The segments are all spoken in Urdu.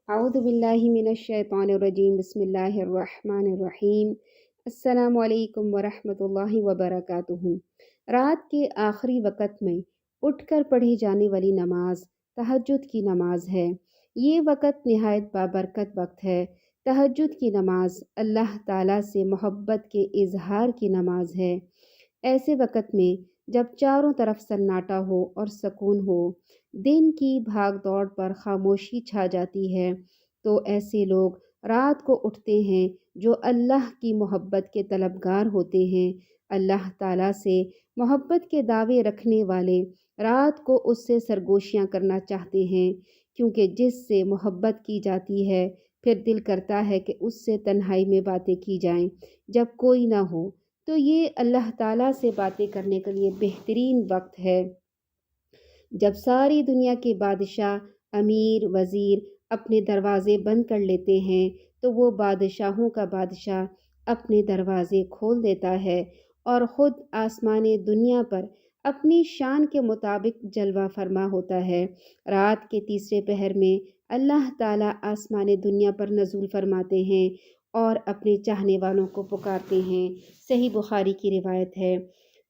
اعوذ باللہ من الشیطان الرجیم بسم اللہ الرحمن الرحیم السلام علیکم ورحمۃ اللہ وبرکاتہ۔ رات کے آخری وقت میں اٹھ کر پڑھی جانے والی نماز تہجد کی نماز ہے۔ یہ وقت نہایت بابرکت وقت ہے۔ تہجد کی نماز اللہ تعالیٰ سے محبت کے اظہار کی نماز ہے۔ ایسے وقت میں جب چاروں طرف سناٹا ہو اور سکون ہو، دن کی بھاگ دوڑ پر خاموشی چھا جاتی ہے، تو ایسے لوگ رات کو اٹھتے ہیں جو اللہ کی محبت کے طلبگار ہوتے ہیں۔ اللہ تعالیٰ سے محبت کے دعوے رکھنے والے رات کو اس سے سرگوشیاں کرنا چاہتے ہیں، کیونکہ جس سے محبت کی جاتی ہے پھر دل کرتا ہے کہ اس سے تنہائی میں باتیں کی جائیں جب کوئی نہ ہو۔ تو یہ اللہ تعالیٰ سے باتیں کرنے کے لیے بہترین وقت ہے۔ جب ساری دنیا کے بادشاہ، امیر، وزیر اپنے دروازے بند کر لیتے ہیں تو وہ بادشاہوں کا بادشاہ اپنے دروازے کھول دیتا ہے اور خود آسمان دنیا پر اپنی شان کے مطابق جلوہ فرما ہوتا ہے۔ رات کے تیسرے پہر میں اللہ تعالیٰ آسمان دنیا پر نزول فرماتے ہیں اور اپنے چاہنے والوں کو پکارتے ہیں۔ صحیح بخاری کی روایت ہے،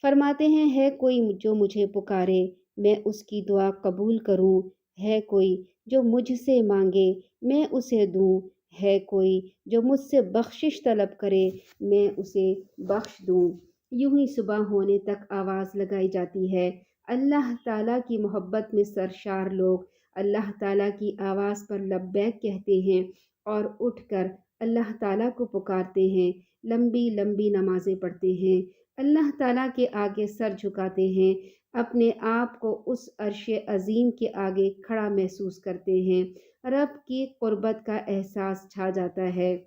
فرماتے ہیں، ہے کوئی جو مجھے پکارے میں اس کی دعا قبول کروں، ہے کوئی جو مجھ سے مانگے میں اسے دوں، ہے کوئی جو مجھ سے بخشش طلب کرے میں اسے بخش دوں۔ یوں ہی صبح ہونے تک آواز لگائی جاتی ہے۔ اللہ تعالیٰ کی محبت میں سرشار لوگ اللہ تعالیٰ کی آواز پر لبیک کہتے ہیں اور اٹھ کر اللہ تعالیٰ کو پکارتے ہیں، لمبی لمبی نمازیں پڑھتے ہیں، اللہ تعالیٰ کے آگے سر جھکاتے ہیں، اپنے آپ کو اس عرش عظیم کے آگے کھڑا محسوس کرتے ہیں۔ رب کی قربت کا احساس چھا جاتا ہے،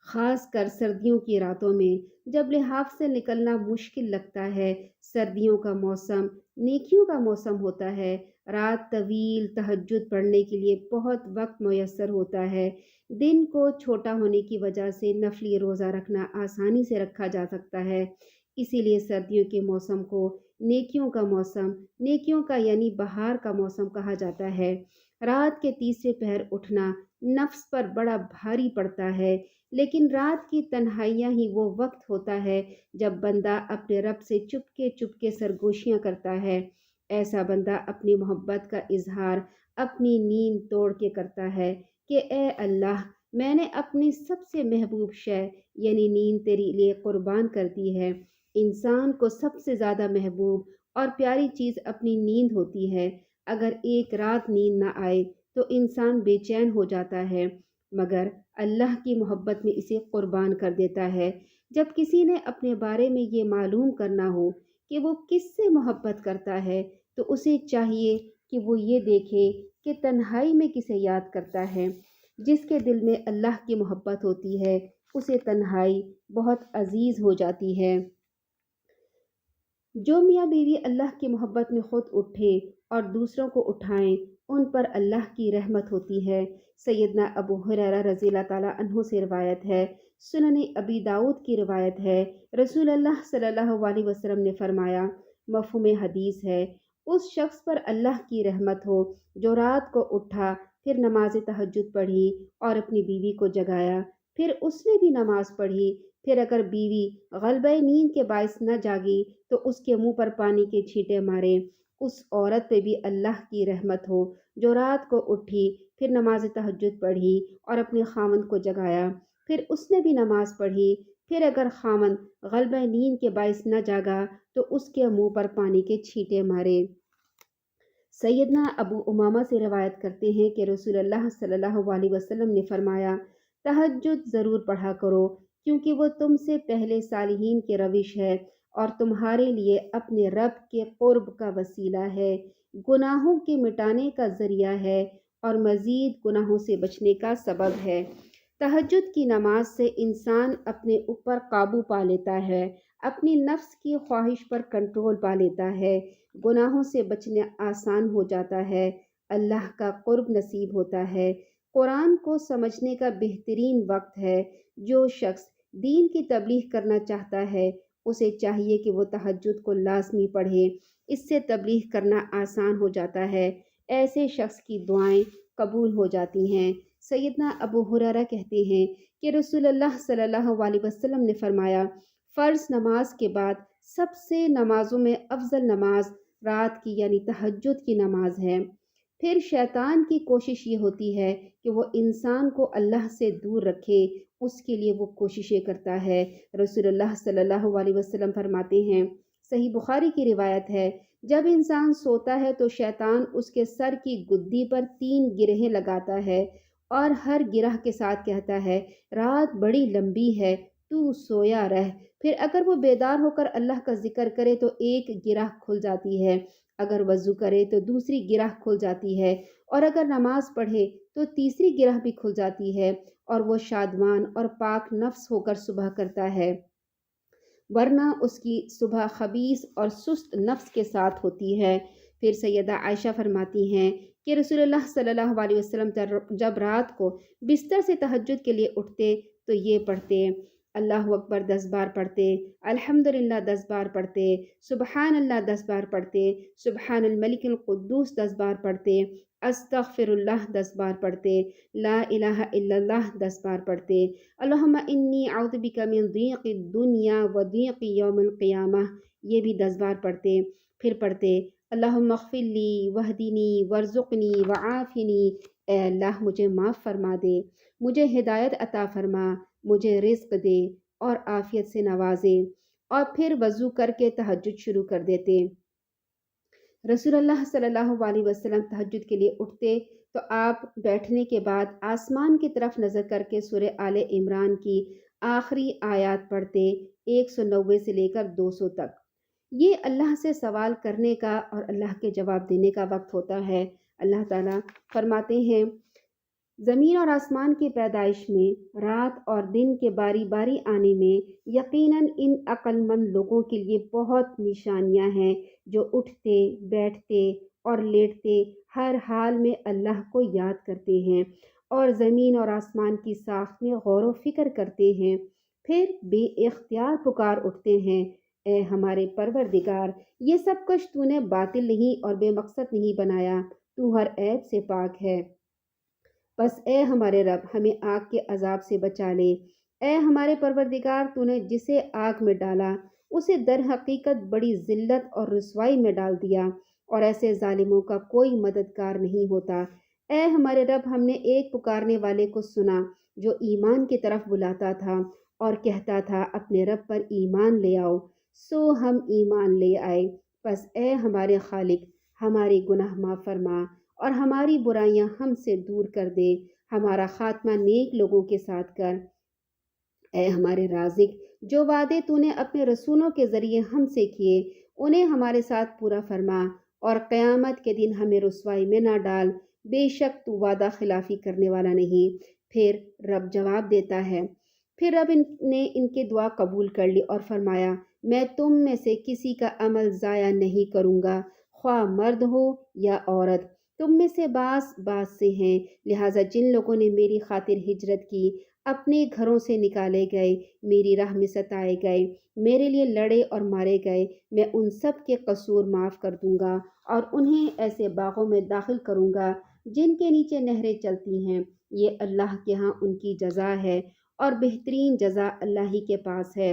خاص کر سردیوں کی راتوں میں جب لحاف سے نکلنا مشکل لگتا ہے۔ سردیوں کا موسم نیکیوں کا موسم ہوتا ہے۔ رات طویل تہجد پڑھنے کے لیے بہت وقت میسر ہوتا ہے۔ دن کو چھوٹا ہونے کی وجہ سے نفلی روزہ رکھنا آسانی سے رکھا جا سکتا ہے، اسی لیے سردیوں کے موسم کو نیکیوں کا موسم، نیکیوں کا یعنی بہار کا موسم کہا جاتا ہے۔ رات کے تیسرے پہر اٹھنا نفس پر بڑا بھاری پڑتا ہے، لیکن رات کی تنہائیاں ہی وہ وقت ہوتا ہے جب بندہ اپنے رب سے چپ کے سرگوشیاں کرتا ہے۔ ایسا بندہ اپنی محبت کا اظہار اپنی نیند توڑ کے کرتا ہے کہ اے اللہ، میں نے اپنی سب سے محبوب شے یعنی نیند تیری لیے قربان کر دی ہے۔ انسان کو سب سے زیادہ محبوب اور پیاری چیز اپنی نیند ہوتی ہے۔ اگر ایک رات نیند نہ آئے تو انسان بے چین ہو جاتا ہے، مگر اللہ کی محبت میں اسے قربان کر دیتا ہے۔ جب کسی نے اپنے بارے میں یہ معلوم کرنا ہو کہ وہ کس سے محبت کرتا ہے تو اسے چاہیے کہ وہ یہ دیکھے کہ تنہائی میں کسے یاد کرتا ہے۔ جس کے دل میں اللہ کی محبت ہوتی ہے اسے تنہائی بہت عزیز ہو جاتی ہے۔ جو میاں بیوی اللہ کی محبت میں خود اٹھیں اور دوسروں کو اٹھائیں، ان پر اللہ کی رحمت ہوتی ہے۔ سیدنا ابو ہریرہ رضی اللہ تعالیٰ عنہ سے روایت ہے، سنن ابی داؤد کی روایت ہے، رسول اللہ صلی اللہ علیہ وسلم نے فرمایا، مفہوم حدیث ہے، اس شخص پر اللہ کی رحمت ہو جو رات کو اٹھا، پھر نماز تہجد پڑھی اور اپنی بیوی کو جگایا، پھر اس نے بھی نماز پڑھی، پھر اگر بیوی غلبہ نیند کے باعث نہ جاگی تو اس کے منہ پر پانی کے چھینٹے مارے۔ اس عورت پہ بھی اللہ کی رحمت ہو جو رات کو اٹھی، پھر نماز تہجد پڑھی اور اپنے خاوند کو جگایا، پھر اس نے بھی نماز پڑھی، پھر اگر خاوند غلبہ نیند کے باعث نہ جاگا تو اس کے منہ پر پانی کے چھینٹے مارے۔ سیدنا ابو امامہ سے روایت کرتے ہیں کہ رسول اللہ صلی اللہ علیہ وسلم نے فرمایا، تہجد ضرور پڑھا کرو، کیونکہ وہ تم سے پہلے صالحین کی روش ہے اور تمہارے لیے اپنے رب کے قرب کا وسیلہ ہے، گناہوں کے مٹانے کا ذریعہ ہے اور مزید گناہوں سے بچنے کا سبب ہے۔ تہجد کی نماز سے انسان اپنے اوپر قابو پا لیتا ہے، اپنی نفس کی خواہش پر کنٹرول پا لیتا ہے، گناہوں سے بچنا آسان ہو جاتا ہے، اللہ کا قرب نصیب ہوتا ہے۔ قرآن کو سمجھنے کا بہترین وقت ہے۔ جو شخص دین کی تبلیغ کرنا چاہتا ہے اسے چاہیے کہ وہ تہجد کو لازمی پڑھے، اس سے تبلیغ کرنا آسان ہو جاتا ہے۔ ایسے شخص کی دعائیں قبول ہو جاتی ہیں۔ سیدنا ابو ہریرہ کہتے ہیں کہ رسول اللہ صلی اللہ علیہ وسلم نے فرمایا، فرض نماز کے بعد سب سے نمازوں میں افضل نماز رات کی یعنی تہجد کی نماز ہے۔ پھر شیطان کی کوشش یہ ہوتی ہے کہ وہ انسان کو اللہ سے دور رکھے، اس کے لیے وہ کوششیں کرتا ہے۔ رسول اللہ صلی اللہ علیہ وسلم فرماتے ہیں، صحیح بخاری کی روایت ہے، جب انسان سوتا ہے تو شیطان اس کے سر کی گدی پر 3 گرہیں لگاتا ہے اور ہر گرہ کے ساتھ کہتا ہے، رات بڑی لمبی ہے، تو سویا رہ۔ پھر اگر وہ بیدار ہو کر اللہ کا ذکر کرے تو ایک گرہ کھل جاتی ہے، اگر وضو کرے تو دوسری گرہ کھل جاتی ہے، اور اگر نماز پڑھے تو تیسری گرہ بھی کھل جاتی ہے، اور وہ شادمان اور پاک نفس ہو کر صبح کرتا ہے، ورنہ اس کی صبح خبیث اور سست نفس کے ساتھ ہوتی ہے۔ پھر سیدہ عائشہ فرماتی ہیں کہ رسول اللہ صلی اللہ علیہ وسلم جب رات کو بستر سے تہجد کے لیے اٹھتے تو یہ پڑھتے، اللہ اکبر 10 بار پڑھتے، الحمدللہ 10 بار پڑھتے، سبحان اللہ 10 بار پڑھتے، سبحان الملک القدوس 10 بار پڑھتے، استغفر اللہ 10 بار پڑھتے، لا الہ الا اللہ 10 بار پڑھتے، اللہم انی اعوذ بک من ضیق الدنیا و ضیق یوم القیامہ، یہ بھی 10 بار پڑھتے۔ پھر پڑھتے، اللہم اغفر لی واہدنی وارزقنی وعافنی، اے اللہ مجھے معاف فرما دے، مجھے ہدایت عطا فرما، مجھے رزق دے اور عافیت سے نوازے، اور پھر وضو کر کے تہجد شروع کر دیتے۔ رسول اللہ صلی اللہ علیہ وسلم تہجد کے لیے اٹھتے تو آپ بیٹھنے کے بعد آسمان کی طرف نظر کر کے سورہ آل عمران کی آخری آیات پڑھتے، 190 سے لے کر 200 تک۔ یہ اللہ سے سوال کرنے کا اور اللہ کے جواب دینے کا وقت ہوتا ہے۔ اللہ تعالیٰ فرماتے ہیں، زمین اور آسمان کی پیدائش میں، رات اور دن کے باری باری آنے میں یقیناً ان عقل مند لوگوں کے لیے بہت نشانیاں ہیں جو اٹھتے، بیٹھتے اور لیٹتے ہر حال میں اللہ کو یاد کرتے ہیں اور زمین اور آسمان کی ساخت میں غور و فکر کرتے ہیں، پھر بے اختیار پکار اٹھتے ہیں، اے ہمارے پروردگار، یہ سب کچھ تو نے باطل نہیں اور بے مقصد نہیں بنایا، تو ہر عیب سے پاک ہے۔ بس اے ہمارے رب، ہمیں آگ کے عذاب سے بچا لے۔ اے ہمارے پروردگار، تو نے جسے آگ میں ڈالا اسے در حقیقت بڑی ذلت اور رسوائی میں ڈال دیا، اور ایسے ظالموں کا کوئی مددگار نہیں ہوتا۔ اے ہمارے رب، ہم نے ایک پکارنے والے کو سنا جو ایمان کی طرف بلاتا تھا اور کہتا تھا اپنے رب پر ایمان لے آؤ، سو ہم ایمان لے آئے۔ بس اے ہمارے خالق، ہماری گناہ معاف فرما اور ہماری برائیاں ہم سے دور کر دے، ہمارا خاتمہ نیک لوگوں کے ساتھ کر۔ اے ہمارے رازق، جو وعدے تو نے اپنے رسولوں کے ذریعے ہم سے کیے انہیں ہمارے ساتھ پورا فرما، اور قیامت کے دن ہمیں رسوائی میں نہ ڈال، بے شک تو وعدہ خلافی کرنے والا نہیں۔ پھر رب جواب دیتا ہے، پھر رب نے ان کی دعا قبول کر لی اور فرمایا، میں تم میں سے کسی کا عمل ضائع نہیں کروں گا، خواہ مرد ہو یا عورت، تم میں سے بعض سے ہیں، لہٰذا جن لوگوں نے میری خاطر ہجرت کی، اپنے گھروں سے نکالے گئے، میری راہ میں ستائے گئے، میرے لیے لڑے اور مارے گئے، میں ان سب کے قصور معاف کر دوں گا اور انہیں ایسے باغوں میں داخل کروں گا جن کے نیچے نہریں چلتی ہیں، یہ اللہ کے ہاں ان کی جزا ہے اور بہترین جزا اللہ ہی کے پاس ہے۔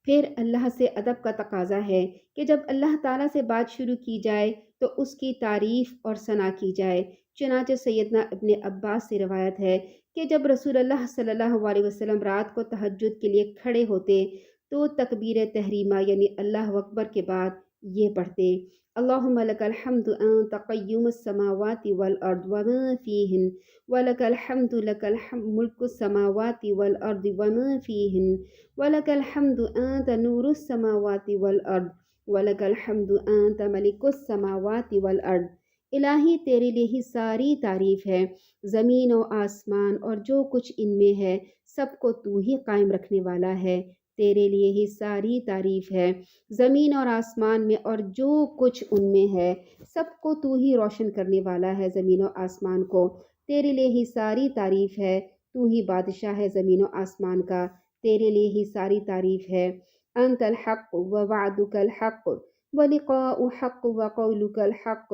پھر اللہ سے ادب کا تقاضا ہے کہ جب اللہ تعالیٰ سے بات شروع کی جائے تو اس کی تعریف اور ثنا کی جائے۔ چنانچہ سیدنا ابن عباس سے روایت ہے کہ جب رسول اللہ صلی اللہ علیہ وسلم رات کو تہجد کے لیے کھڑے ہوتے تو تکبیر تحریمہ یعنی اللہ اکبر کے بعد یہ پڑھتے، اللہم لک الحمد انت قیوم السماوات والارض وما فیہن ولک الحمد لک ملک السماوات والارض وما فیہن ولک الحمد انت نور السماوات والارض ولک الحمد انت ملک السماوات والارض۔ الہی تیرے لیے ہی ساری تعریف ہے، زمین و آسمان اور جو کچھ ان میں ہے سب کو تو ہی قائم رکھنے والا ہے، تیرے لیے ہی ساری تعریف ہے، زمین اور آسمان میں اور جو کچھ ان میں ہے سب کو تو ہی روشن کرنے والا ہے، زمین و آسمان کو، تیرے لیے ہی ساری تعریف ہے، تو ہی بادشاہ ہے زمین و آسمان کا، تیرے لیے ہی ساری تعریف ہے۔ انت الحق ووعدک الحق ولقاء حق وقولک الحق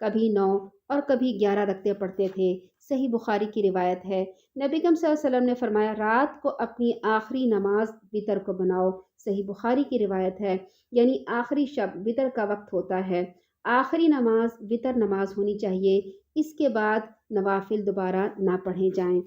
کبھی 9 اور کبھی 11 رکعتیں پڑھتے تھے۔ صحیح بخاری کی روایت ہے، نبی اکرم صلی اللہ علیہ وسلم نے فرمایا رات کو اپنی آخری نماز وتر کو بناؤ۔ صحیح بخاری کی روایت ہے، یعنی آخری شب وتر کا وقت ہوتا ہے، آخری نماز وتر نماز ہونی چاہیے، اس کے بعد نوافل دوبارہ نہ پڑھے جائیں۔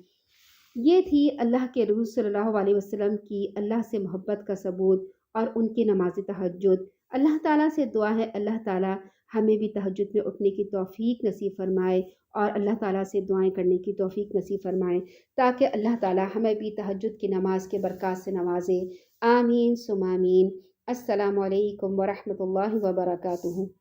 یہ تھی اللہ کے رسول صلی اللہ علیہ وسلم کی اللہ سے محبت کا ثبوت اور ان کی نماز تہجد۔ اللہ تعالیٰ سے دعا ہے اللہ تعالیٰ ہمیں بھی تہجد میں اٹھنے کی توفیق نصیب فرمائے اور اللہ تعالیٰ سے دعائیں کرنے کی توفیق نصیب فرمائے تاکہ اللہ تعالیٰ ہمیں بھی تہجد کی نماز کے برکات سے نوازے۔ آمین ثم آمین۔ السلام علیکم ورحمۃ اللہ وبرکاتہ۔